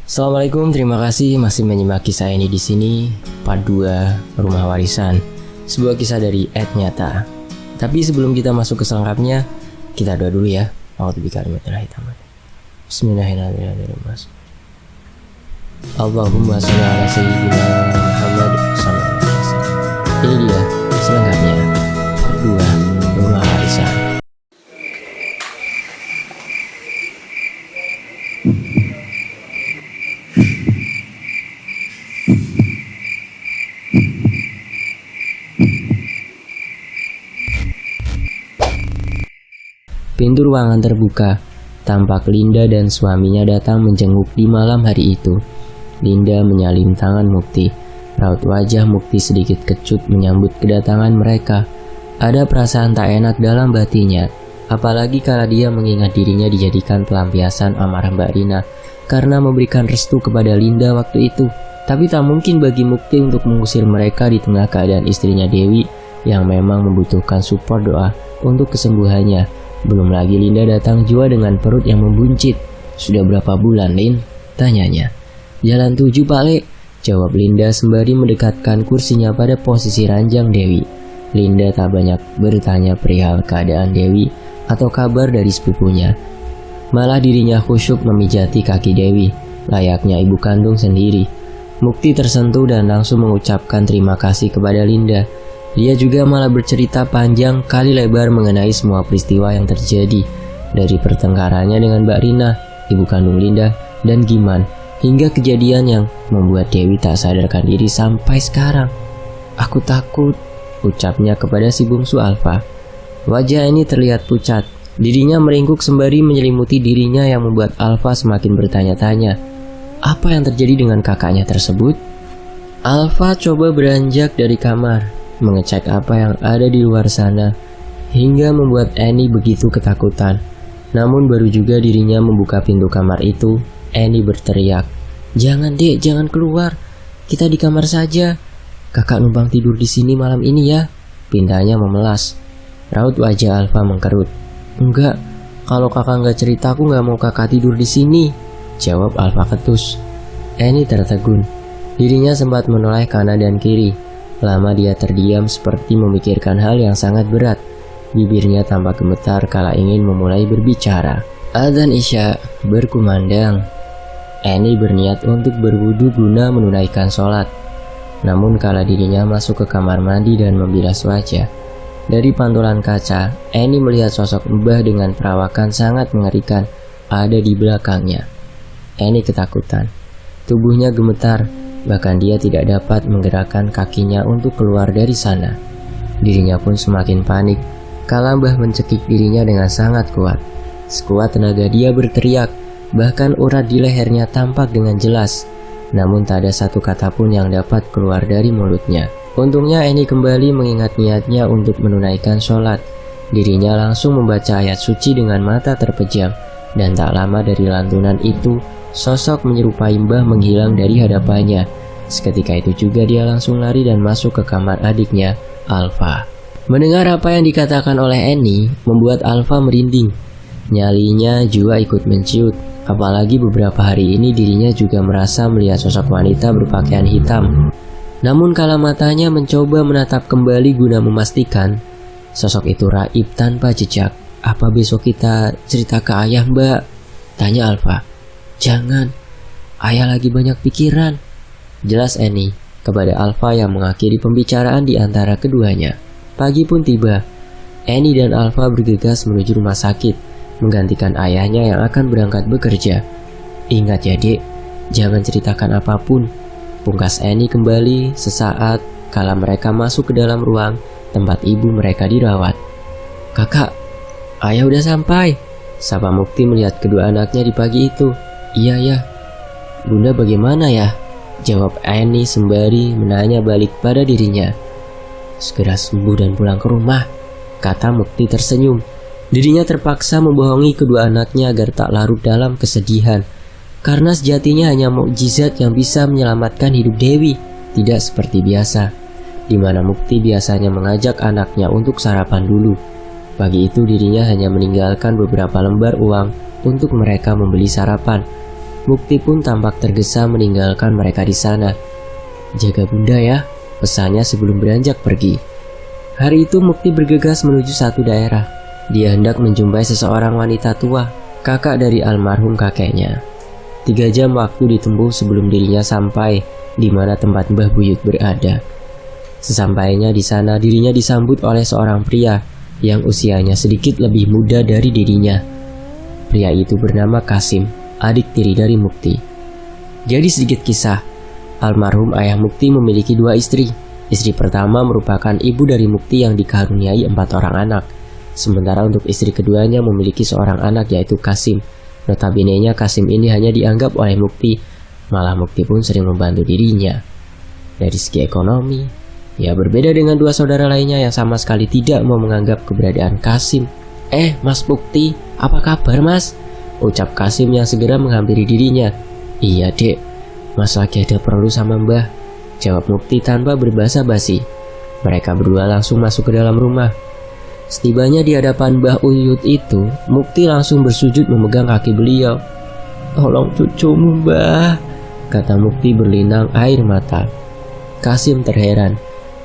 Assalamualaikum, terima kasih masih menyimak kisah ini di sini. Part 2 Rumah Warisan, sebuah kisah dari Ed Nyata. Tapi sebelum kita masuk ke selengkapnya, kita doa dulu ya. Bismillahirrahmanirrahim. Allahumma sholli ala sayyidina Muhammad sallallahu alaihi wasallam. Ini dia selengkapnya Part 2 Rumah Warisan. Pintu ruangan terbuka. Tampak Linda dan suaminya datang menjenguk di malam hari itu. Linda menyalin tangan Mukti. Raut wajah Mukti sedikit kecut menyambut kedatangan mereka. Ada perasaan tak enak dalam batinnya, apalagi kala dia mengingat dirinya dijadikan pelampiasan amarah Mbak Rina karena memberikan restu kepada Linda waktu itu. Tapi tak mungkin bagi Mukti untuk mengusir mereka di tengah keadaan istrinya Dewi yang memang membutuhkan support doa untuk kesembuhannya. Belum lagi Linda datang jua dengan perut yang membuncit. Sudah berapa bulan, Lin? Tanyanya. Jalan 7, Pak Le, jawab Linda sembari mendekatkan kursinya pada posisi ranjang Dewi. Linda tak banyak bertanya perihal keadaan Dewi atau kabar dari sepupunya. Malah dirinya khusyuk memijati kaki Dewi, layaknya ibu kandung sendiri. Mukti tersentuh dan langsung mengucapkan terima kasih kepada Linda. Dia juga malah bercerita panjang kali lebar mengenai semua peristiwa yang terjadi, dari pertengkarannya dengan Mbak Rina, ibu kandung Linda, dan Giman, hingga kejadian yang membuat Dewi tak sadarkan diri sampai sekarang. Aku takut, ucapnya kepada si bungsu Alfa. Wajah ini terlihat pucat, dirinya meringkuk sembari menyelimuti dirinya yang membuat Alfa semakin bertanya-tanya. Apa yang terjadi dengan kakaknya tersebut? Alfa coba beranjak dari kamar, mengecek apa yang ada di luar sana, hingga membuat Annie begitu ketakutan. Namun baru juga dirinya membuka pintu kamar itu, Annie berteriak, "Jangan Dek, jangan keluar. Kita di kamar saja. Kakak numpang tidur di sini malam ini ya." Pintanya memelas. Raut wajah Alfa mengkerut. "Enggak, kalau kakak nggak cerita aku nggak mau kakak tidur di sini," jawab Alfa ketus. Annie tertegun. Dirinya sempat menoleh kanan dan kiri. Lama dia terdiam seperti memikirkan hal yang sangat berat. Bibirnya tampak gemetar kala ingin memulai berbicara. Azan Isya berkumandang. Annie berniat untuk berwudu guna menunaikan sholat. Namun kala dirinya masuk ke kamar mandi dan membilas wajah, dari pantulan kaca, Annie melihat sosok Mbah dengan perawakan sangat mengerikan ada di belakangnya. Annie ketakutan. Tubuhnya gemetar. Bahkan dia tidak dapat menggerakkan kakinya untuk keluar dari sana. Dirinya pun semakin panik kala Mbah mencekik dirinya dengan sangat kuat. Sekuat tenaga dia berteriak, bahkan urat di lehernya tampak dengan jelas. Namun tak ada satu kata pun yang dapat keluar dari mulutnya. Untungnya Annie kembali mengingat niatnya untuk menunaikan sholat. Dirinya langsung membaca ayat suci dengan mata terpejam. Dan tak lama dari lantunan itu, sosok menyerupai Mbah menghilang dari hadapannya. Seketika itu juga dia langsung lari dan masuk ke kamar adiknya, Alfa. Mendengar apa yang dikatakan oleh Annie, membuat Alfa merinding. Nyalinya juga ikut menciut. Apalagi beberapa hari ini dirinya juga merasa melihat sosok wanita berpakaian hitam. Namun kala matanya mencoba menatap kembali guna memastikan, sosok itu raib tanpa jejak. "Apa besok kita cerita ke ayah, Mbak?" tanya Alfa. "Jangan, ayah lagi banyak pikiran," jelas Annie kepada Alfa yang mengakhiri pembicaraan di antara keduanya. Pagi pun tiba. Annie dan Alfa bergegas menuju rumah sakit, menggantikan ayahnya yang akan berangkat bekerja. "Ingat ya Dek, jangan ceritakan apapun," pungkas Annie kembali sesaat kala mereka masuk ke dalam ruang tempat ibu mereka dirawat. "Kakak, ayah udah sampai," sapa Mukti melihat kedua anaknya di pagi itu. "Iya ya." "Bunda bagaimana ya?" jawab Annie sembari menanya balik pada dirinya. "Segera sembuh dan pulang ke rumah," kata Mukti tersenyum. Dirinya terpaksa membohongi kedua anaknya agar tak larut dalam kesedihan, karena sejatinya hanya mukjizat yang bisa menyelamatkan hidup Dewi, tidak seperti biasa, di mana Mukti biasanya mengajak anaknya untuk sarapan dulu. Pagi itu dirinya hanya meninggalkan beberapa lembar uang untuk mereka membeli sarapan. Mukti pun tampak tergesa meninggalkan mereka di sana. "Jaga bunda ya," pesannya sebelum beranjak pergi. Hari itu Mukti bergegas menuju satu daerah. Dia hendak menjumpai seseorang wanita tua, kakak dari almarhum kakeknya. 3 jam waktu ditempuh sebelum dirinya sampai di mana tempat Mbah Buyut berada. Sesampainya di sana, dirinya disambut oleh seorang pria yang usianya sedikit lebih muda dari dirinya. Pria itu bernama Kasim, adik tiri dari Mukti. Jadi sedikit kisah, almarhum ayah Mukti memiliki 2 istri. Istri pertama merupakan ibu dari Mukti yang dikaruniai 4 orang anak. Sementara untuk istri keduanya memiliki seorang anak yaitu Kasim. Notabene-nya Kasim ini hanya dianggap oleh Mukti, malah Mukti pun sering membantu dirinya. Dari segi ekonomi, ya berbeda dengan 2 saudara lainnya yang sama sekali tidak mau menganggap keberadaan Kasim. Mas Mukti, apa kabar mas?" ucap Kasim yang segera menghampiri dirinya. "Iya dek, mas lagi ada perlu sama mbah," jawab Mukti tanpa berbasa-basi. Mereka berdua langsung masuk ke dalam rumah. Setibanya di hadapan Mbah Uyut itu, Mukti langsung bersujud memegang kaki beliau. "Tolong cucumu mbah," kata Mukti berlinang air mata. Kasim terheran.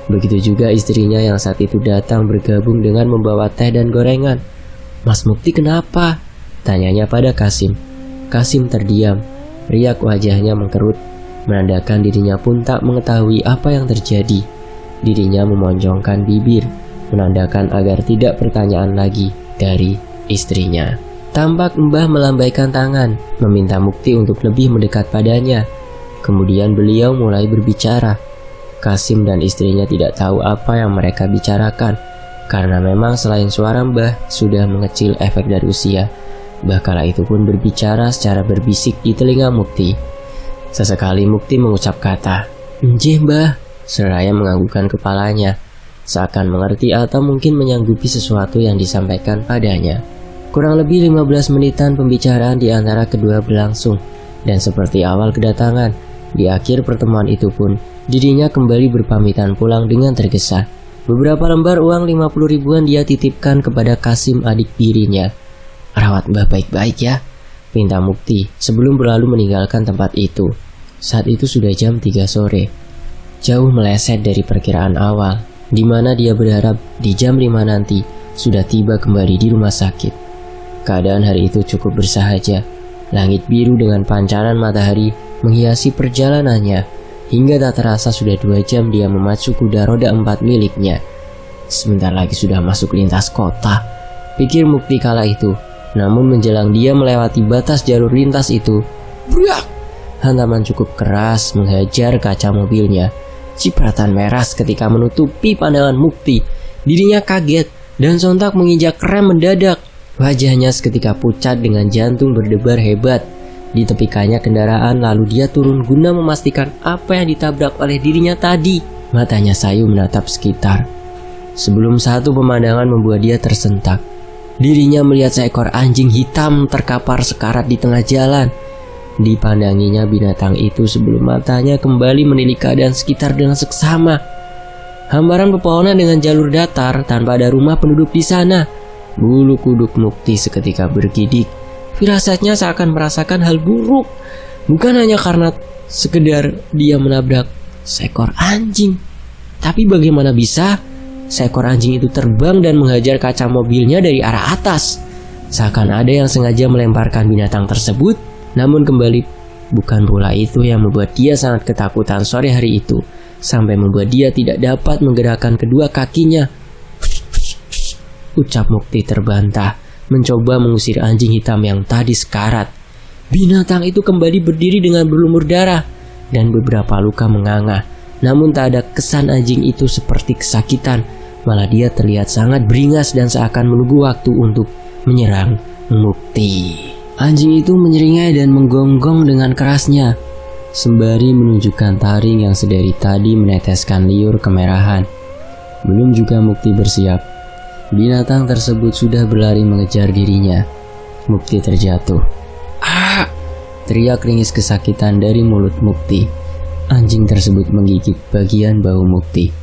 Begitu juga istrinya yang saat itu datang bergabung dengan membawa teh dan gorengan. "Mas Mukti kenapa?" tanyanya pada Kasim. Kasim terdiam, riak wajahnya mengkerut, menandakan dirinya pun tak mengetahui apa yang terjadi. Dirinya memonjongkan bibir, menandakan agar tidak pertanyaan lagi dari istrinya. Tampak Mbah melambaikan tangan, meminta Mukti untuk lebih mendekat padanya. Kemudian beliau mulai berbicara. Kasim dan istrinya tidak tahu apa yang mereka bicarakan, karena memang selain suara Mbah sudah mengecil efek dari usia. Mbah kala itu pun berbicara secara berbisik di telinga Mukti. Sesekali Mukti mengucap kata, "Nggih mbah," seraya menganggukkan kepalanya, seakan mengerti atau mungkin menyanggupi sesuatu yang disampaikan padanya. Kurang lebih 15 menitan pembicaraan di antara kedua berlangsung, dan seperti awal kedatangan, di akhir pertemuan itu pun, dirinya kembali berpamitan pulang dengan tergesa. Beberapa lembar uang 50 ribuan dia titipkan kepada Kasim adik tirinya. "Rawat mbah baik-baik ya," pinta Mukti sebelum berlalu meninggalkan tempat itu. Saat itu sudah jam 3 sore. Jauh meleset dari perkiraan awal, di mana dia berharap di jam 5 nanti sudah tiba kembali di rumah sakit. Keadaan hari itu cukup bersahaja. Langit biru dengan pancaran matahari menghiasi perjalanannya, hingga tak terasa sudah 2 jam dia memacu kuda roda 4 miliknya. Sebentar lagi sudah masuk lintas kota, pikir Mukti kala itu. Namun menjelang dia melewati batas jalur lintas itu, brak! Hantaman cukup keras menghajar kaca mobilnya. Cipratan meras ketika menutupi pandangan Mukti. Dirinya kaget dan sontak menginjak rem mendadak. Wajahnya seketika pucat dengan jantung berdebar hebat. Ditepikannya kendaraan, lalu dia turun guna memastikan apa yang ditabrak oleh dirinya tadi. Matanya sayu menatap sekitar. Sebelum satu pemandangan membuat dia tersentak. Dirinya melihat seekor anjing hitam terkapar sekarat di tengah jalan. Dipandanginya binatang itu sebelum matanya kembali menilik keadaan sekitar dengan seksama. Hamparan pepohonan dengan jalur datar tanpa ada rumah penduduk di sana. Bulu kuduk Mukti seketika bergidik. Firasatnya seakan merasakan hal buruk. Bukan hanya karena sekedar dia menabrak seekor anjing, tapi bagaimana bisa seekor anjing itu terbang dan menghajar kaca mobilnya dari arah atas. Seakan ada yang sengaja melemparkan binatang tersebut. Namun kembali, bukan pula itu yang membuat dia sangat ketakutan sore hari itu, sampai membuat dia tidak dapat menggerakkan kedua kakinya. Ucap Mukti terbantah, mencoba mengusir anjing hitam yang tadi sekarat. Binatang itu kembali berdiri dengan berlumur darah dan beberapa luka menganga. Namun tak ada kesan anjing itu seperti kesakitan, malah dia terlihat sangat beringas dan seakan menunggu waktu untuk menyerang Mukti. Anjing itu menyeringai dan menggonggong dengan kerasnya, sembari menunjukkan taring yang sedari tadi meneteskan liur kemerahan. Belum juga Mukti bersiap, binatang tersebut sudah berlari mengejar dirinya. Mukti terjatuh. "Ah!" teriak ringis kesakitan dari mulut Mukti. Anjing tersebut menggigit bagian bahu Mukti.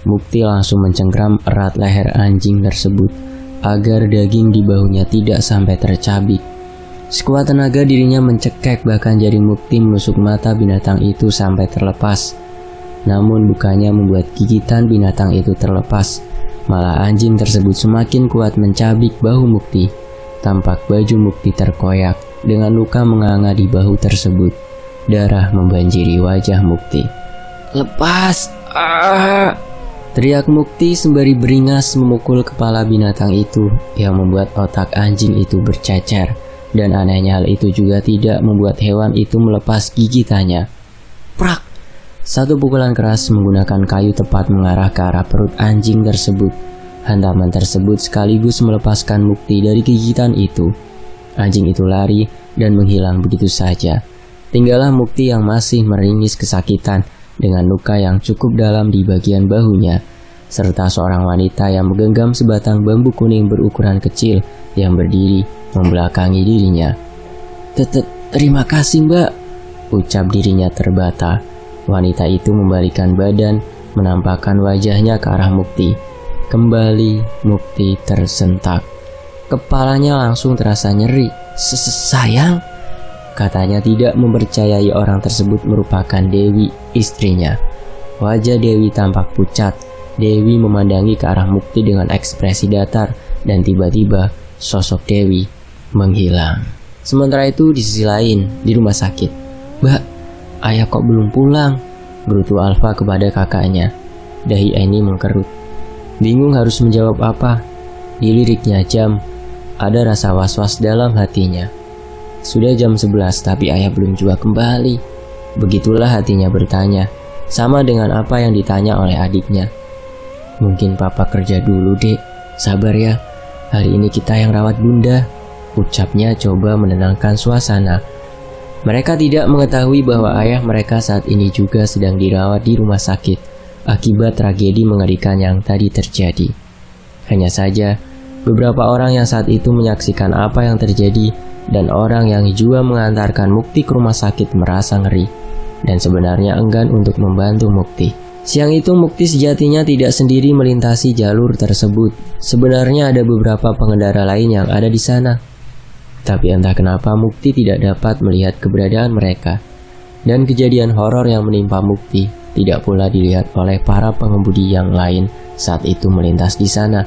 Mukti langsung mencengkram erat leher anjing tersebut agar daging di bahunya tidak sampai tercabik. Sekuat tenaga dirinya mencekek, bahkan jaring Mukti menusuk mata binatang itu sampai terlepas. Namun bukannya membuat gigitan binatang itu terlepas, malah anjing tersebut semakin kuat mencabik bahu Mukti. Tampak baju Mukti terkoyak dengan luka menganga di bahu tersebut. Darah membanjiri wajah Mukti. "Lepas!" Teriak Mukti sembari beringas memukul kepala binatang itu yang membuat otak anjing itu bercecer. Dan anehnya hal itu juga tidak membuat hewan itu melepas gigitannya. Prak! Satu pukulan keras menggunakan kayu tepat mengarah ke arah perut anjing tersebut. Hantaman tersebut sekaligus melepaskan Mukti dari gigitan itu. Anjing itu lari dan menghilang begitu saja. Tinggallah Mukti yang masih meringis kesakitan dengan luka yang cukup dalam di bagian bahunya, serta seorang wanita yang menggenggam sebatang bambu kuning berukuran kecil yang berdiri membelakangi dirinya. "Terima kasih, Mbak," ucap dirinya terbata. Wanita itu membalikan badan, menampakkan wajahnya ke arah Mukti. Kembali Mukti tersentak. Kepalanya langsung terasa nyeri. "Sayang," katanya tidak mempercayai orang tersebut merupakan Dewi, istrinya. Wajah Dewi tampak pucat. Dewi memandangi ke arah Mukti dengan ekspresi datar dan tiba-tiba sosok Dewi menghilang. Sementara itu di sisi lain, di rumah sakit. "Mbak, ayah kok belum pulang?" gerutu Alfa kepada kakaknya. Dahi Eni mengkerut. Bingung harus menjawab apa. Diliriknya jam. Ada rasa was-was dalam hatinya. Sudah jam 11 tapi ayah belum juga kembali. Begitulah hatinya bertanya, sama dengan apa yang ditanya oleh adiknya. "Mungkin papa kerja dulu, Dek. Sabar ya, hari ini kita yang rawat bunda," ucapnya coba menenangkan suasana. Mereka tidak mengetahui bahwa ayah mereka saat ini juga sedang dirawat di rumah sakit akibat tragedi mengerikan yang tadi terjadi. Hanya saja, beberapa orang yang saat itu menyaksikan apa yang terjadi dan orang yang juga mengantarkan Mukti ke rumah sakit merasa ngeri dan sebenarnya enggan untuk membantu Mukti. Siang itu Mukti sejatinya tidak sendiri melintasi jalur tersebut. Sebenarnya ada beberapa pengendara lain yang ada di sana. Tapi entah kenapa Mukti tidak dapat melihat keberadaan mereka. Dan kejadian horor yang menimpa Mukti tidak pula dilihat oleh para pengemudi yang lain saat itu melintas di sana.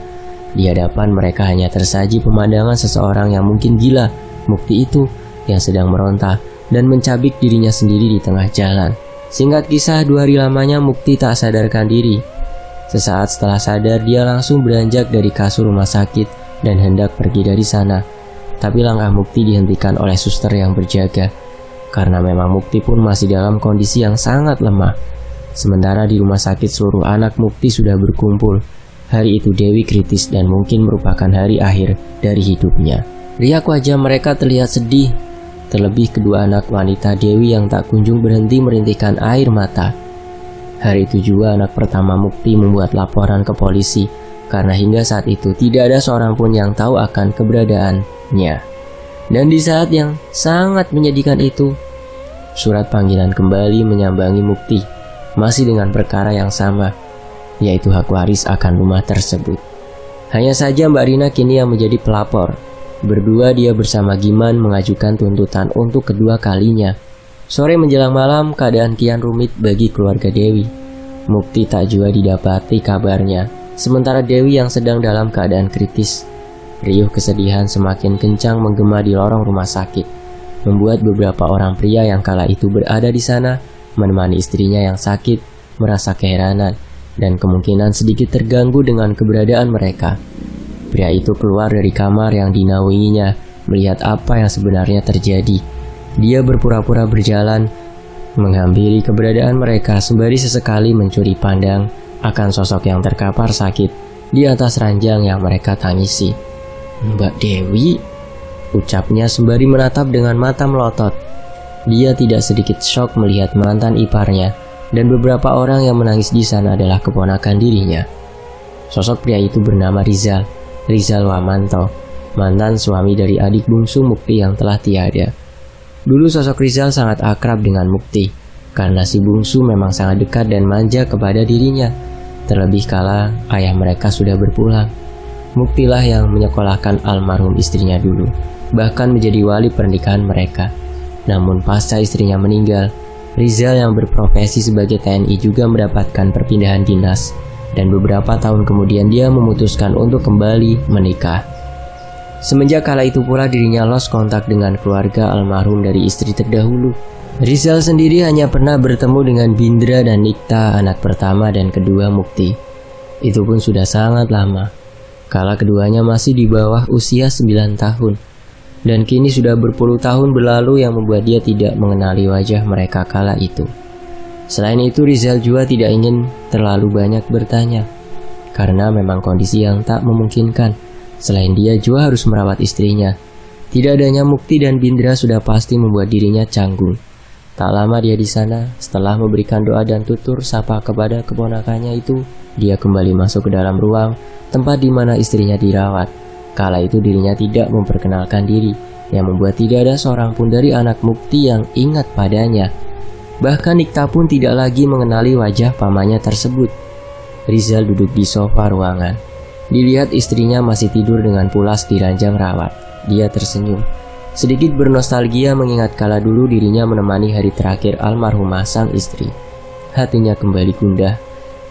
Di hadapan mereka hanya tersaji pemandangan seseorang yang mungkin gila, Mukti itu, yang sedang meronta dan mencabik dirinya sendiri di tengah jalan. Singkat kisah, 2 hari lamanya Mukti tak sadarkan diri. Sesaat setelah sadar, dia langsung beranjak dari kasur rumah sakit dan hendak pergi dari sana. Tapi langkah Mukti dihentikan oleh suster yang berjaga, karena memang Mukti pun masih dalam kondisi yang sangat lemah. Sementara di rumah sakit seluruh anak Mukti sudah berkumpul. Hari itu Dewi kritis dan mungkin merupakan hari akhir dari hidupnya. Riak wajah mereka terlihat sedih, terlebih kedua anak wanita Dewi yang tak kunjung berhenti merintihkan air mata. Hari itu juga anak pertama Mukti membuat laporan ke polisi, karena hingga saat itu tidak ada seorang pun yang tahu akan keberadaannya. Dan di saat yang sangat menyedihkan itu, surat panggilan kembali menyambangi Mukti, masih dengan perkara yang sama, yaitu hak waris akan rumah tersebut. Hanya saja Mbak Rina kini yang menjadi pelapor. Berdua dia bersama Giman mengajukan tuntutan untuk kedua kalinya. Sore menjelang malam, keadaan kian rumit bagi keluarga Dewi. Mukti tak juga didapati kabarnya, sementara Dewi yang sedang dalam keadaan kritis. Riuh kesedihan semakin kencang menggema di lorong rumah sakit, membuat beberapa orang pria yang kala itu berada di sana menemani istrinya yang sakit merasa keheranan dan kemungkinan sedikit terganggu dengan keberadaan mereka. Pria itu keluar dari kamar yang dinaunginya melihat apa yang sebenarnya terjadi. Dia berpura-pura berjalan menghampiri keberadaan mereka sembari sesekali mencuri pandang akan sosok yang terkapar sakit di atas ranjang yang mereka tangisi. "Mbak Dewi," ucapnya sembari menatap dengan mata melotot. Dia tidak sedikit shock melihat mantan iparnya, dan beberapa orang yang menangis di sana adalah keponakan dirinya. Sosok pria itu bernama Rizal Wamanto, mantan suami dari adik bungsu Mukti yang telah tiada. Dulu sosok Rizal sangat akrab dengan Mukti, karena si bungsu memang sangat dekat dan manja kepada dirinya. Terlebih kala ayah mereka sudah berpulang. Muktilah yang menyekolahkan almarhum istrinya dulu, bahkan menjadi wali pernikahan mereka. Namun pasca istrinya meninggal, Rizal yang berprofesi sebagai TNI juga mendapatkan perpindahan dinas, dan beberapa tahun kemudian dia memutuskan untuk kembali menikah. Semenjak kala itu pula dirinya lost kontak dengan keluarga almarhum dari istri terdahulu. Rizal sendiri hanya pernah bertemu dengan Bindra dan Nikta, anak pertama dan kedua Mukti. Itu pun sudah sangat lama, kala keduanya masih di bawah usia 9 tahun. Dan kini sudah berpuluh tahun berlalu yang membuat dia tidak mengenali wajah mereka kala itu. Selain itu Rizal juga tidak ingin terlalu banyak bertanya, karena memang kondisi yang tak memungkinkan. Selain dia juga harus merawat istrinya. Tidak adanya Mukti dan Bindra sudah pasti membuat dirinya canggung. Tak lama dia di sana, setelah memberikan doa dan tutur sapa kepada keponakannya itu, dia kembali masuk ke dalam ruang tempat di mana istrinya dirawat. Kala itu dirinya tidak memperkenalkan diri, yang membuat tidak ada seorang pun dari anak Mukti yang ingat padanya. Bahkan Nikta pun tidak lagi mengenali wajah pamannya tersebut. Rizal duduk di sofa ruangan. Dilihat istrinya masih tidur dengan pulas di ranjang rawat. Dia tersenyum, sedikit bernostalgia mengingat kala dulu dirinya menemani hari terakhir almarhumah sang istri. Hatinya kembali gundah.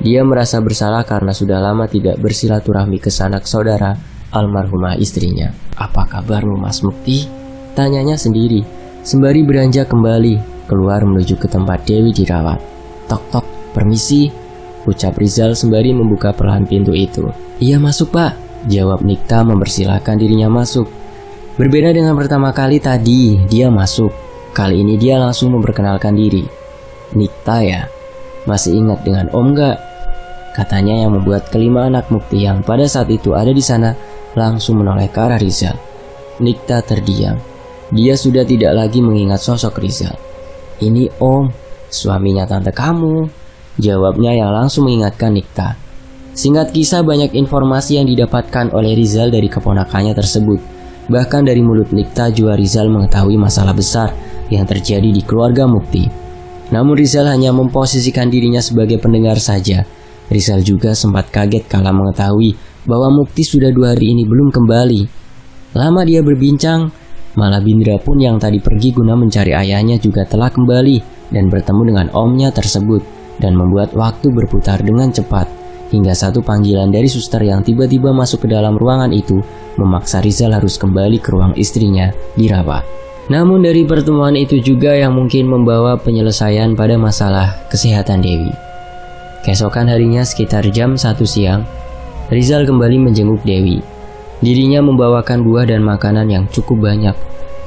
Dia merasa bersalah karena sudah lama tidak bersilaturahmi ke sanak saudara almarhumah istrinya. "Apa kabarmu, Mas Mukti?" tanyanya sendiri, sembari beranjak kembali keluar menuju ke tempat Dewi dirawat. "Tok tok, permisi," ucap Rizal sembari membuka perlahan pintu itu. "Iya masuk Pak," jawab Nikta mempersilahkan dirinya masuk. Berbeda dengan pertama kali tadi, dia masuk. Kali ini dia langsung memperkenalkan diri. "Nikta ya? Masih ingat dengan Om gak?" katanya yang membuat kelima anak Mukti yang pada saat itu ada di sana langsung menoleh ke arah Rizal. Nikta terdiam. Dia sudah tidak lagi mengingat sosok Rizal. "Ini Om, suaminya tante kamu," jawabnya yang langsung mengingatkan Nikta. Singkat kisah, banyak informasi yang didapatkan oleh Rizal dari keponakannya tersebut. Bahkan dari mulut Nikta juga Rizal mengetahui masalah besar yang terjadi di keluarga Mukti. Namun Rizal hanya memposisikan dirinya sebagai pendengar saja. Rizal juga sempat kaget kala mengetahui bahwa Mukti sudah 2 hari ini belum kembali. Lama dia berbincang, malah Bindra pun yang tadi pergi guna mencari ayahnya juga telah kembali dan bertemu dengan omnya tersebut, dan membuat waktu berputar dengan cepat. Hingga satu panggilan dari suster yang tiba-tiba masuk ke dalam ruangan itu memaksa Rizal harus kembali ke ruang istrinya dirawat. Namun dari pertemuan itu juga yang mungkin membawa penyelesaian pada masalah kesehatan Dewi. Keesokan harinya sekitar jam 1 siang, Rizal kembali menjenguk Dewi. Dirinya membawakan buah dan makanan yang cukup banyak,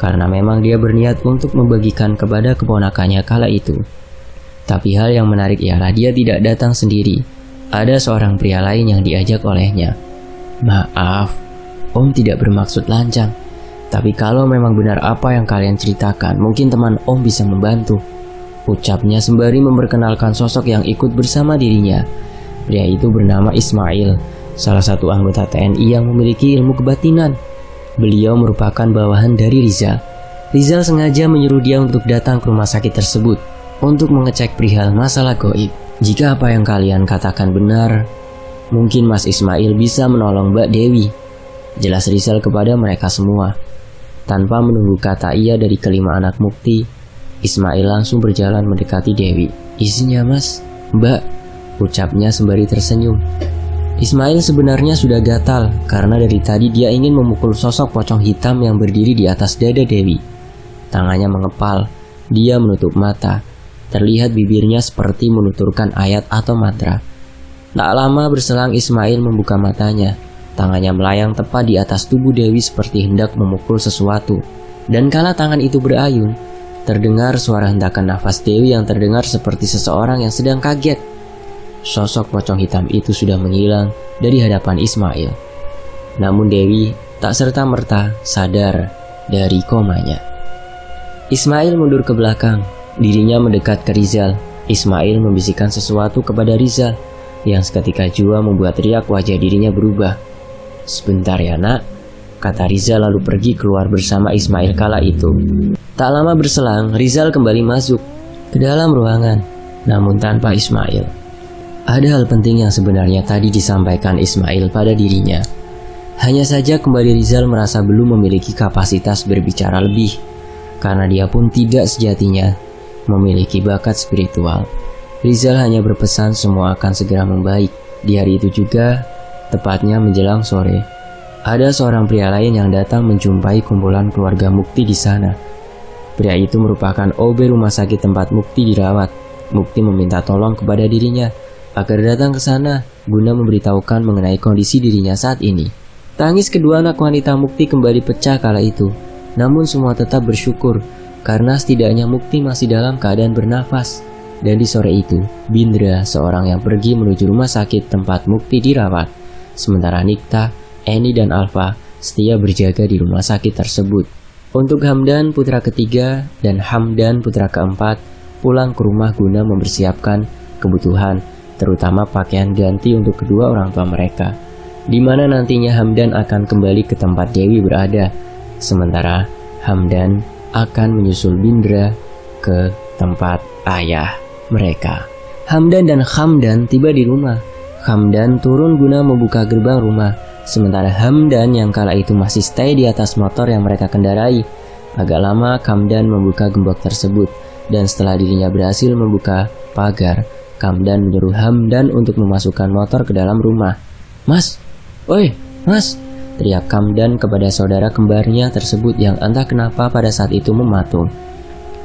karena memang dia berniat untuk membagikan kepada keponakannya kala itu. Tapi hal yang menarik ialah dia tidak datang sendiri. Ada seorang pria lain yang diajak olehnya. "Maaf, Om tidak bermaksud lancang. Tapi kalau memang benar apa yang kalian ceritakan, mungkin teman Om bisa membantu," ucapnya sembari memperkenalkan sosok yang ikut bersama dirinya. Pria itu bernama Ismail, salah satu anggota TNI yang memiliki ilmu kebatinan. Beliau merupakan bawahan dari Rizal. Rizal sengaja menyuruh dia untuk datang ke rumah sakit tersebut untuk mengecek perihal masalah gaib. "Jika apa yang kalian katakan benar, mungkin Mas Ismail bisa menolong Mbak Dewi," jelas Rizal kepada mereka semua. Tanpa menunggu kata iya dari kelima anak Mukti, Ismail langsung berjalan mendekati Dewi. "Isinya Mas, Mbak," ucapnya sembari tersenyum. Ismail sebenarnya sudah gatal karena dari tadi dia ingin memukul sosok pocong hitam yang berdiri di atas dada Dewi. Tangannya mengepal, dia menutup mata. Terlihat bibirnya seperti menuturkan ayat atau mantra. Tak lama berselang Ismail membuka matanya. Tangannya melayang tepat di atas tubuh Dewi seperti hendak memukul sesuatu. Dan kala tangan itu berayun, terdengar suara hentakan nafas Dewi yang terdengar seperti seseorang yang sedang kaget. Sosok pocong hitam itu sudah menghilang dari hadapan Ismail. Namun Dewi tak serta-merta sadar dari komanya. Ismail mundur ke belakang. Dirinya mendekat ke Rizal. Ismail membisikkan sesuatu kepada Rizal yang seketika jua membuat riak wajah dirinya berubah. "Sebentar ya nak," kata Rizal lalu pergi keluar bersama Ismail kala itu. Tak lama berselang, Rizal kembali masuk ke dalam ruangan, namun tanpa Ismail. Ada hal penting yang sebenarnya tadi disampaikan Ismail pada dirinya. Hanya saja kembali Rizal merasa belum memiliki kapasitas berbicara lebih, karena dia pun tidak sejatinya memiliki bakat spiritual. Rizal hanya berpesan semua akan segera membaik. Di hari itu juga, tepatnya menjelang sore, ada seorang pria lain yang datang menjumpai kumpulan keluarga Mukti di sana. Pria itu merupakan OB rumah sakit tempat Mukti dirawat. Mukti meminta tolong kepada dirinya agar datang ke sana guna memberitahukan mengenai kondisi dirinya saat ini. Tangis kedua anak wanita Mukti kembali pecah kala itu. Namun semua tetap bersyukur karena setidaknya Mukti masih dalam keadaan bernafas. Dan di sore itu, Bindra, seorang yang pergi menuju rumah sakit tempat Mukti dirawat. Sementara Nikta, Eni dan Alfa setia berjaga di rumah sakit tersebut. Untuk Hamdan putra ketiga dan Hamdan putra keempat pulang ke rumah guna mempersiapkan kebutuhan, terutama pakaian ganti untuk kedua orang tua mereka, di mana nantinya Hamdan akan kembali ke tempat Dewi berada. Sementara Hamdan akan menyusul Bindra ke tempat ayah mereka. Hamdan dan Hamdan tiba di rumah. Hamdan turun guna membuka gerbang rumah, sementara Hamdan yang kala itu masih stay di atas motor yang mereka kendarai. Agak lama Hamdan membuka gembok tersebut, dan setelah dirinya berhasil membuka pagar, Hamdan menyuruh Hamdan untuk memasukkan motor ke dalam rumah. "Mas, oi, mas!" teriak Hamdan kepada saudara kembarnya tersebut yang entah kenapa pada saat itu mematung.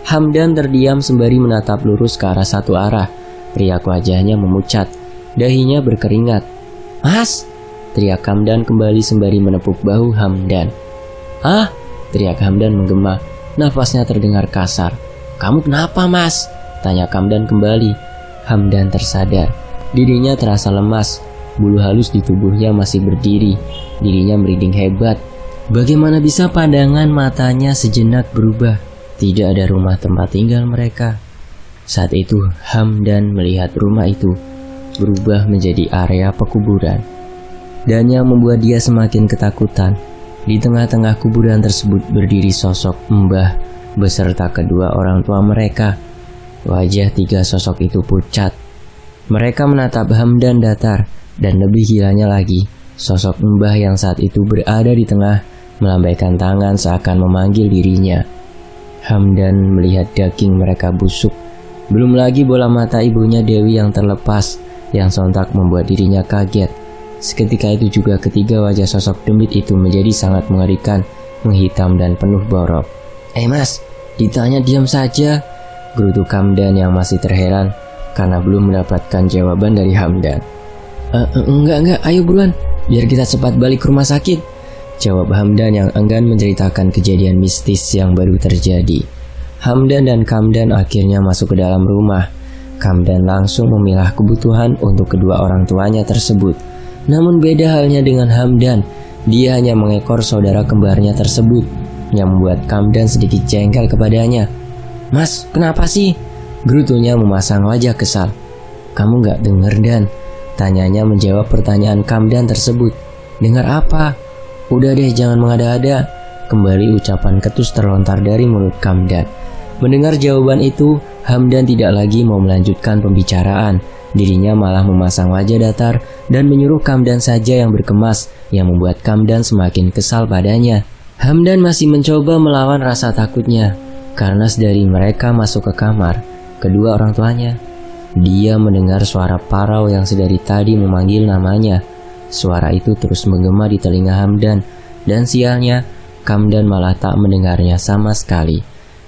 Hamdan terdiam sembari menatap lurus ke arah satu arah. Riak wajahnya memucat, dahinya berkeringat. "Mas!" teriak Hamdan kembali sembari menepuk bahu Hamdan. "Ah!" teriak Hamdan menggema, nafasnya terdengar kasar. "Kamu kenapa, Mas?" tanya Hamdan kembali. Hamdan tersadar, dirinya terasa lemas, bulu halus di tubuhnya masih berdiri, dirinya merinding hebat. Bagaimana bisa pandangan matanya sejenak berubah? Tidak ada rumah tempat tinggal mereka. Saat itu Hamdan melihat rumah itu berubah menjadi area pekuburan. Dan yang membuat dia semakin ketakutan, di tengah-tengah kuburan tersebut berdiri sosok Mbah beserta kedua orang tua mereka. Wajah tiga sosok itu pucat. Mereka menatap Hamdan datar, dan lebih gilanya lagi, sosok Mbah yang saat itu berada di tengah melambaikan tangan seakan memanggil dirinya. Hamdan melihat daging mereka busuk. Belum lagi bola mata ibunya Dewi yang terlepas, yang sontak membuat dirinya kaget. Seketika itu juga ketiga wajah sosok demit itu menjadi sangat mengerikan, menghitam dan penuh borok. Mas, ditanya diam saja," gerutu Hamdan yang masih terheran karena belum mendapatkan jawaban dari Hamdan. Enggak, ayo buruan, biar kita cepat balik ke rumah sakit," jawab Hamdan yang enggan menceritakan kejadian mistis yang baru terjadi. Hamdan dan Hamdan akhirnya masuk ke dalam rumah. Hamdan langsung memilah kebutuhan untuk kedua orang tuanya tersebut. Namun beda halnya dengan Hamdan, dia hanya mengekor saudara kembarnya tersebut, yang membuat Hamdan sedikit jengkel kepadanya. "Mas, kenapa sih?" gerutunya memasang wajah kesal. "Kamu gak denger, Dan?" tanyanya menjawab pertanyaan Hamdan tersebut. "Dengar apa? Udah deh, jangan mengada-ada," kembali ucapan ketus terlontar dari mulut Hamdan. Mendengar jawaban itu, Hamdan tidak lagi mau melanjutkan pembicaraan. Dirinya malah memasang wajah datar dan menyuruh Hamdan saja yang berkemas, yang membuat Hamdan semakin kesal padanya. Hamdan masih mencoba melawan rasa takutnya, karena sedari mereka masuk ke kamar kedua orang tuanya, dia mendengar suara parau yang sedari tadi memanggil namanya. Suara itu terus menggema di telinga Hamdan, dan sialnya, Hamdan malah tak mendengarnya sama sekali.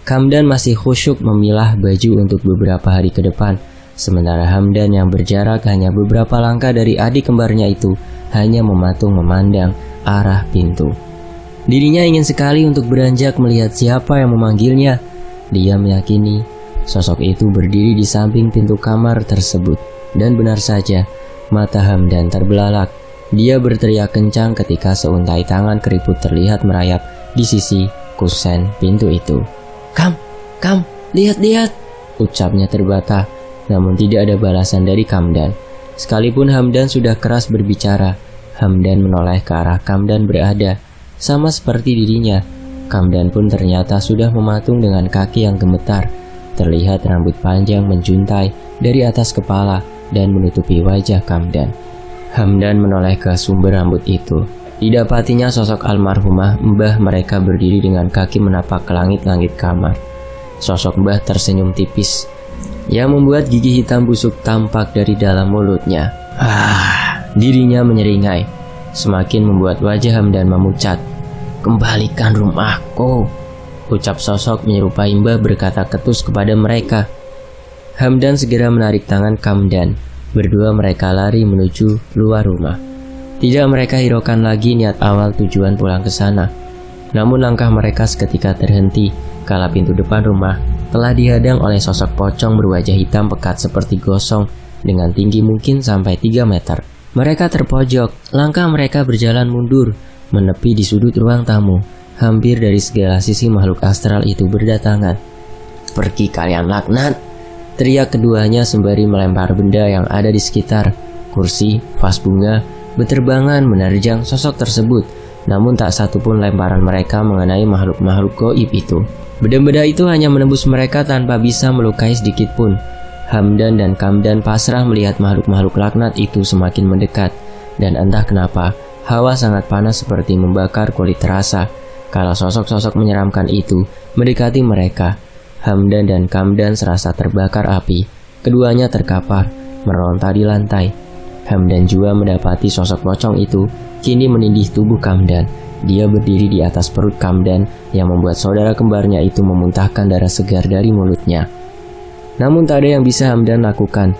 Hamdan masih khusyuk memilah baju untuk beberapa hari ke depan, sementara Hamdan yang berjarak hanya beberapa langkah dari adik kembarnya itu hanya mematung memandang arah pintu. Dirinya ingin sekali untuk beranjak melihat siapa yang memanggilnya. Dia meyakini sosok itu berdiri di samping pintu kamar tersebut, dan benar saja, mata Hamdan terbelalak. Dia berteriak kencang ketika seuntai tangan keriput terlihat merayap di sisi kusen pintu itu. Kam, lihat, ucapnya terbata, namun tidak ada balasan dari Hamdan. Sekalipun Hamdan sudah keras berbicara, Hamdan menoleh ke arah Hamdan berada, sama seperti dirinya. Hamdan pun ternyata sudah mematung dengan kaki yang gemetar. Terlihat rambut panjang menjuntai dari atas kepala dan menutupi wajah Hamdan. Hamdan menoleh ke sumber rambut itu. Didapatinya sosok almarhumah mbah mereka berdiri dengan kaki menapak ke langit-langit kamar. Sosok mbah tersenyum tipis yang membuat gigi hitam busuk tampak dari dalam mulutnya. Dirinya menyeringai, semakin membuat wajah Hamdan memucat. "Kembalikan rumahku," ucap sosok menyerupai mbah berkata ketus kepada mereka. Hamdan segera menarik tangan Kamdan. Berdua mereka lari menuju luar rumah. Tidak mereka hiraukan lagi niat awal tujuan pulang ke sana. Namun langkah mereka seketika terhenti kala pintu depan rumah telah dihadang oleh sosok pocong berwajah hitam pekat seperti gosong dengan tinggi mungkin sampai 3 meter. Mereka terpojok, langkah mereka berjalan mundur, menepi di sudut ruang tamu. Hampir dari segala sisi makhluk astral itu berdatangan. "Pergi kalian laknat!" teriak keduanya sembari melempar benda yang ada di sekitar. Kursi, vas bunga, beterbangan menerjang sosok tersebut. Namun tak satu pun lemparan mereka mengenai makhluk-makhluk gaib itu. Benda-benda itu hanya menembus mereka tanpa bisa melukai sedikit pun. Hamdan dan Kamdan pasrah melihat makhluk-makhluk laknat itu semakin mendekat. Dan entah kenapa, hawa sangat panas seperti membakar kulit terasa. Kalau sosok-sosok menyeramkan itu mendekati mereka, Hamdan dan Kamdan serasa terbakar api. Keduanya terkapar, meronta di lantai. Hamdan juga mendapati sosok pocong itu kini menindih tubuh Kamdan. Dia berdiri di atas perut Kamdan yang membuat saudara kembarnya itu memuntahkan darah segar dari mulutnya. Namun tak ada yang bisa Hamdan lakukan,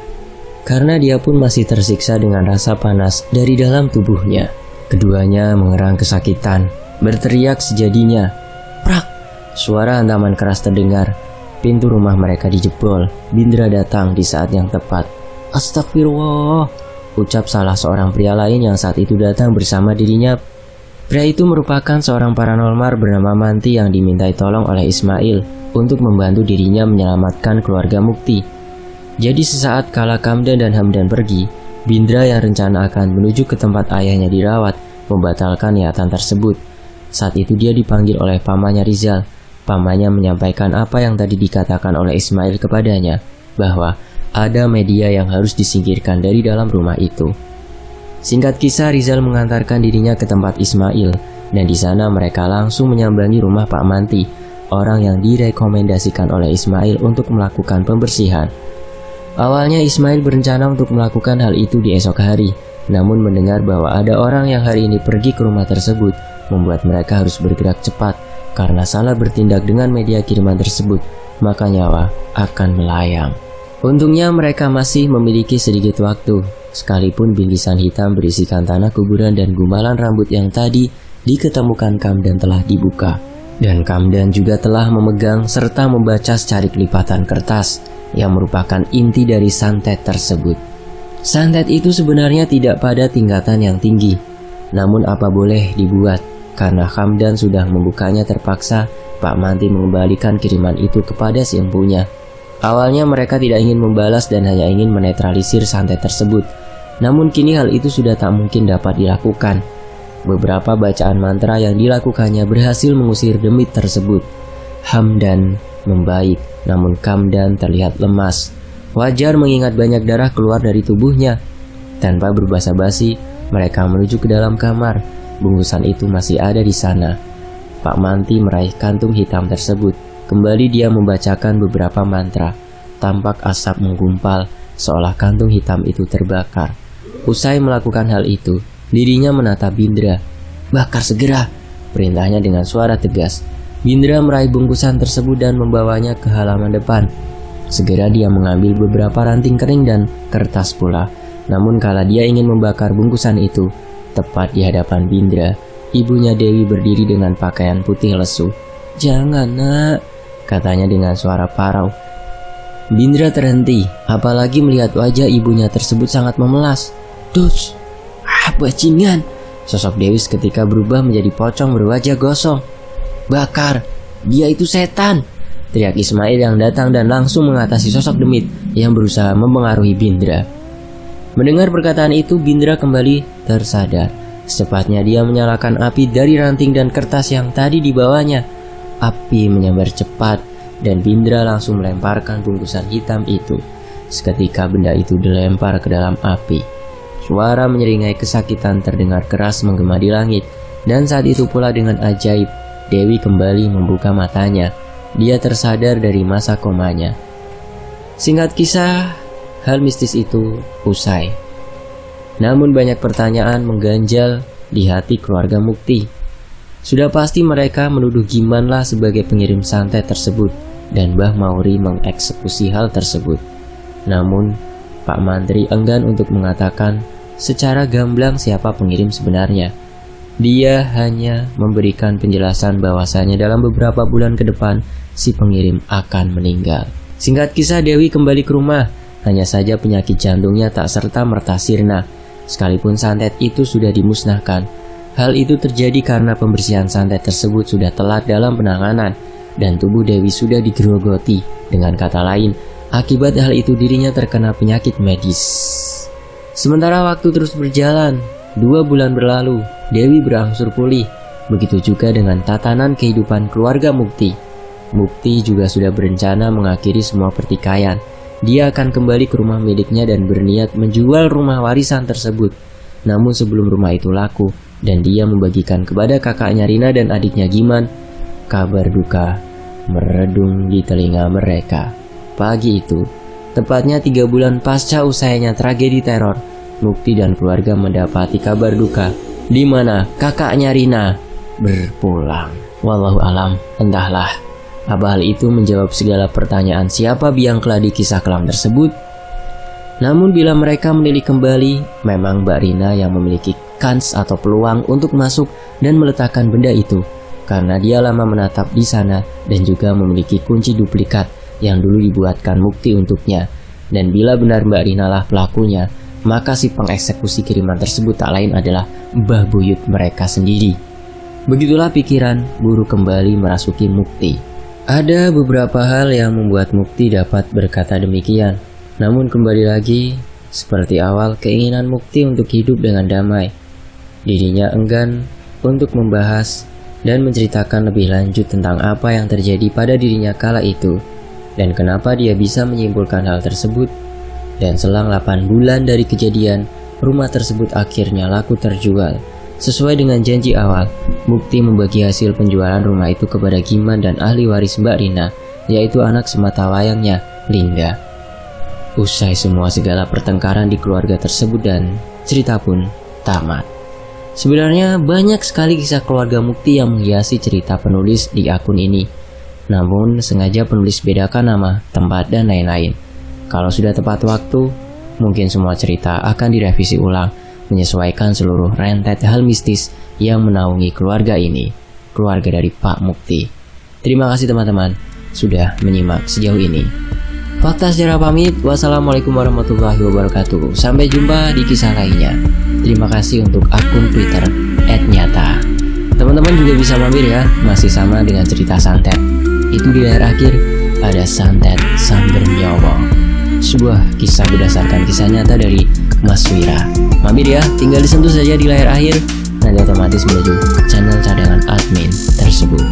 karena dia pun masih tersiksa dengan rasa panas dari dalam tubuhnya. Keduanya mengerang kesakitan, berteriak sejadinya. Prak! Suara hantaman keras terdengar. Pintu rumah mereka dijebol. Bindra datang di saat yang tepat. "Astagfirullah," ucap salah seorang pria lain yang saat itu datang bersama dirinya. Pria itu merupakan seorang paranormal bernama Manti yang dimintai tolong oleh Ismail untuk membantu dirinya menyelamatkan keluarga Mukti. Jadi sesaat kala Kamdan dan Hamdan pergi, Bindra yang rencana akan menuju ke tempat ayahnya dirawat membatalkan niatan tersebut. Saat itu dia dipanggil oleh pamannya Rizal. Pamannya menyampaikan apa yang tadi dikatakan oleh Ismail kepadanya, bahwa ada media yang harus disingkirkan dari dalam rumah itu. Singkat kisah, Rizal mengantarkan dirinya ke tempat Ismail, dan di sana mereka langsung menyambangi rumah Pak Manti, orang yang direkomendasikan oleh Ismail untuk melakukan pembersihan. Awalnya Ismail berencana untuk melakukan hal itu di esok hari, namun mendengar bahwa ada orang yang hari ini pergi ke rumah tersebut, membuat mereka harus bergerak cepat. Karena salah bertindak dengan media kiriman tersebut, maka nyawa akan melayang. Untungnya mereka masih memiliki sedikit waktu, sekalipun bingkisan hitam berisikan tanah kuburan dan gumpalan rambut yang tadi diketemukan Kamdan telah dibuka. Dan Kamdan juga telah memegang serta membaca secarik lipatan kertas yang merupakan inti dari santet tersebut. Santet itu sebenarnya tidak pada tingkatan yang tinggi, namun apa boleh dibuat. Karena Kamdan sudah membukanya terpaksa, Pak Manti mengembalikan kiriman itu kepada si empunya. Awalnya mereka tidak ingin membalas dan hanya ingin menetralisir santet tersebut. Namun kini hal itu sudah tak mungkin dapat dilakukan. Beberapa bacaan mantra yang dilakukannya berhasil mengusir demit tersebut. Hamdan membaik, namun Kamdan terlihat lemas. Wajar mengingat banyak darah keluar dari tubuhnya. Tanpa berbasa-basi, mereka menuju ke dalam kamar. Bungkusan itu masih ada di sana. Pak Manti meraih kantung hitam tersebut. Kembali dia membacakan beberapa mantra. Tampak asap menggumpal, seolah kantung hitam itu terbakar. Usai melakukan hal itu, dirinya menatap Bindra. "Bakar segera," perintahnya dengan suara tegas. Bindra meraih bungkusan tersebut dan membawanya ke halaman depan. Segera dia mengambil beberapa ranting kering dan kertas pula. Namun kala dia ingin membakar bungkusan itu, tepat di hadapan Bindra, ibunya Dewi berdiri dengan pakaian putih lesu. "Jangan, Nak," katanya dengan suara parau. Bindra terhenti, apalagi melihat wajah ibunya tersebut sangat memelas. "Dus, bajingan!" Sosok Dewi seketika berubah menjadi pocong berwajah gosong. "Bakar, dia itu setan!" teriak Ismail yang datang dan langsung mengatasi sosok demit yang berusaha mempengaruhi Bindra. Mendengar perkataan itu, Bindra kembali tersadar. Secepatnya dia menyalakan api dari ranting dan kertas yang tadi dibawanya. Api menyambar cepat dan Bindra langsung melemparkan bungkusan hitam itu. Seketika benda itu dilempar ke dalam api. Suara menyeringai kesakitan terdengar keras menggema di langit. Dan saat itu pula dengan ajaib, Dewi kembali membuka matanya. Dia tersadar dari masa komanya. Singkat kisah, hal mistis itu usai. Namun banyak pertanyaan mengganjal di hati keluarga Mukti. Sudah pasti mereka menuduh Gimanlah sebagai pengirim santet tersebut dan Mbah Mauri mengeksekusi hal tersebut. Namun, Pak Mantri enggan untuk mengatakan secara gamblang siapa pengirim sebenarnya. Dia hanya memberikan penjelasan bahwasanya dalam beberapa bulan ke depan si pengirim akan meninggal. Singkat kisah, Dewi kembali ke rumah. Hanya saja penyakit jantungnya tak serta-merta sirna, sekalipun santet itu sudah dimusnahkan. Hal itu terjadi karena pembersihan santet tersebut sudah telat dalam penanganan dan tubuh Dewi sudah digerogoti. Dengan kata lain, akibat hal itu dirinya terkena penyakit medis. Sementara waktu terus berjalan, 2 bulan berlalu, Dewi berangsur pulih. Begitu juga dengan tatanan kehidupan keluarga Mukti. Mukti juga sudah berencana mengakhiri semua pertikaian. Dia akan kembali ke rumah miliknya dan berniat menjual rumah warisan tersebut. Namun sebelum rumah itu laku dan dia membagikan kepada kakaknya Rina dan adiknya Giman, kabar duka meredung di telinga mereka. Pagi itu, tepatnya 3 bulan pasca usainya tragedi teror, Mukti dan keluarga mendapati kabar duka di mana kakaknya Rina berpulang. Wallahu alam, entahlah apa hal itu menjawab segala pertanyaan siapa biang keladi kisah kelam tersebut. Namun bila mereka menilik kembali, memang Mbak Rina yang memiliki kans atau peluang untuk masuk dan meletakkan benda itu, karena dia lama menatap di sana dan juga memiliki kunci duplikat yang dulu dibuatkan Mukti untuknya. Dan bila benar Mbak Rina lah pelakunya, maka si pengeksekusi kiriman tersebut tak lain adalah Mbah Buyut mereka sendiri. Begitulah pikiran guru kembali merasuki Mukti. Ada beberapa hal yang membuat Mukti dapat berkata demikian. Namun kembali lagi, seperti awal, keinginan Mukti untuk hidup dengan damai. Dirinya enggan untuk membahas dan menceritakan lebih lanjut tentang apa yang terjadi pada dirinya kala itu dan kenapa dia bisa menyimpulkan hal tersebut. Dan selang 8 bulan dari kejadian, rumah tersebut akhirnya laku terjual. Sesuai dengan janji awal, Mukti membagi hasil penjualan rumah itu kepada Giman dan ahli waris Mbak Rina, yaitu anak sematawayangnya, Linda. Usai semua segala pertengkaran di keluarga tersebut dan cerita pun tamat. Sebenarnya banyak sekali kisah keluarga Mukti yang menghiasi cerita penulis di akun ini. Namun sengaja penulis bedakan nama, tempat, dan lain-lain. Kalau sudah tepat waktu, mungkin semua cerita akan direvisi ulang, menyesuaikan seluruh rentet hal mistis yang menaungi keluarga ini, keluarga dari Pak Mukti. Terima kasih teman-teman sudah menyimak sejauh ini. Fakta sejarah pamit. Wassalamualaikum warahmatullahi wabarakatuh. Sampai jumpa di kisah lainnya. Terima kasih untuk akun Twitter @nyata. Teman-teman juga bisa mampir ya, masih sama dengan cerita santet. Itu di layar akhir ada santet sang bernyawa, sebuah kisah berdasarkan kisah nyata dari Mas Wira. Mampir ya, tinggal disentuh saja di layar akhir, nanti otomatis menuju channel cadangan admin tersebut.